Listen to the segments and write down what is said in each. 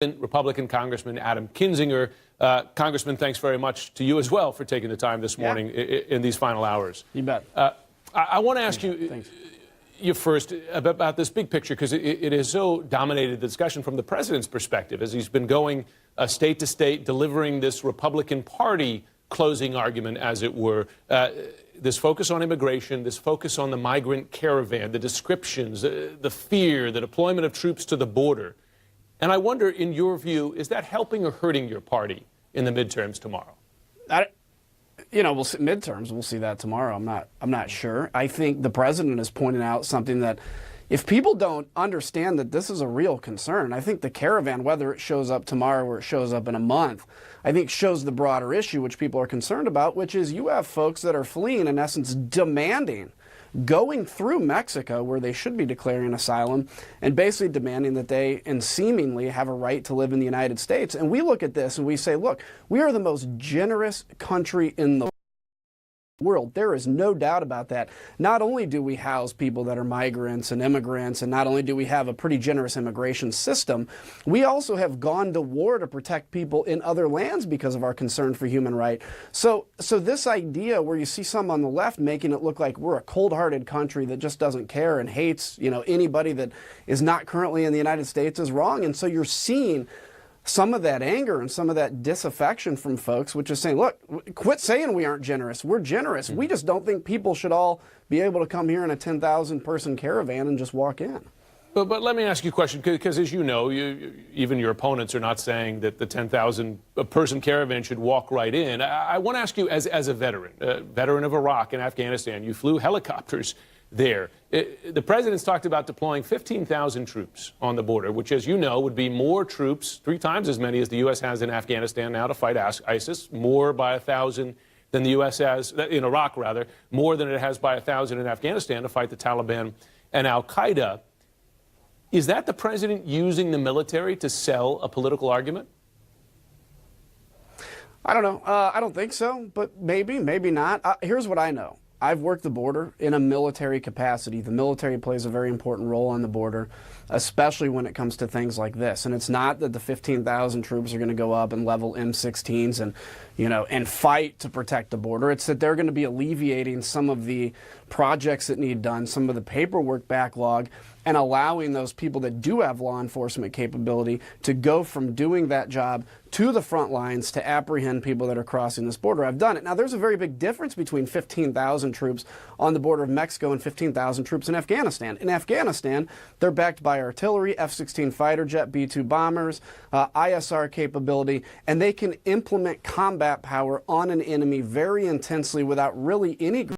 Republican Congressman Adam Kinzinger. Congressman, thanks very much to you as well for taking the time this morning in these final hours. You bet. I want to ask you first about this big picture, because it has so dominated the discussion from the president's perspective as he's been going state to state, delivering this Republican Party closing argument, as it were. This focus on immigration, this focus on the migrant caravan, the descriptions, the fear, the deployment of troops to the border. And I wonder, in your view, is that helping or hurting your party in the midterms tomorrow? We'll see midterms. We'll see that tomorrow. I'm not sure. I think the president has pointed out something that, if people don't understand that this is a real concern, I think the caravan, whether it shows up tomorrow or it shows up in a month, I think shows the broader issue which people are concerned about, which is you have folks that are fleeing, in essence, demanding, going through Mexico, where they should be declaring asylum, and basically demanding that they, and seemingly, have a right to live in the United States. And we look at this and we say, look, we are the most generous country in the world. There is no doubt about that. Not only do we house people that are migrants and immigrants, and not only do we have a pretty generous immigration system, we also have gone to war to protect people in other lands because of our concern for human rights. So this idea where you see some on the left making it look like we're a cold-hearted country that just doesn't care and hates, anybody that is not currently in the United States is wrong. And so you're seeing some of that anger and some of that disaffection from folks, which is saying, look, quit saying we aren't generous. We're generous. We just don't think people should all be able to come here in a 10,000-person caravan and just walk in. But let me ask you a question, because as you know, even your opponents are not saying that the 10,000-person caravan should walk right in. I want to ask you, as a veteran of Iraq and Afghanistan, you flew helicopters there. The president's talked about deploying 15,000 troops on the border, which, as you know, would be more troops, 3 times as many as the U.S. has in Afghanistan now to fight ISIS, more by 1,000 than the U.S. has, in Iraq rather, more than it has by 1,000 in Afghanistan to fight the Taliban and al-Qaeda. Is that the president using the military to sell a political argument? I don't know. I don't think so, but maybe not. Here's what I know. I've worked the border in a military capacity. The military plays a very important role on the border, especially when it comes to things like this. And it's not that the 15,000 troops are going to go up and level M16s and, and fight to protect the border. It's that they're going to be alleviating some of the projects that need done, some of the paperwork backlog, and allowing those people that do have law enforcement capability to go from doing that job to the front lines to apprehend people that are crossing this border. I've done it. Now, there's a very big difference between 15,000 troops on the border of Mexico and 15,000 troops in Afghanistan. In Afghanistan, they're backed by artillery, F-16 fighter jet, B-2 bombers, ISR capability, and they can implement combat power on an enemy very intensely without really any groups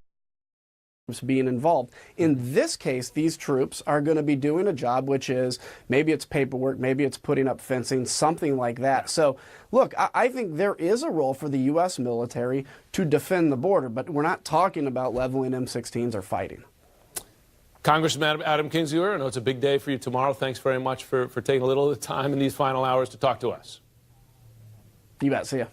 being involved. In this case, these troops are going to be doing a job which is, maybe it's paperwork, maybe it's putting up fencing, something like that. So, look, I think there is a role for the U.S. military to defend the border, but we're not talking about leveling M16s or fighting. Congressman Adam Kinzinger, I know it's a big day for you tomorrow. Thanks very much for taking a little time in these final hours to talk to us. You bet. See ya.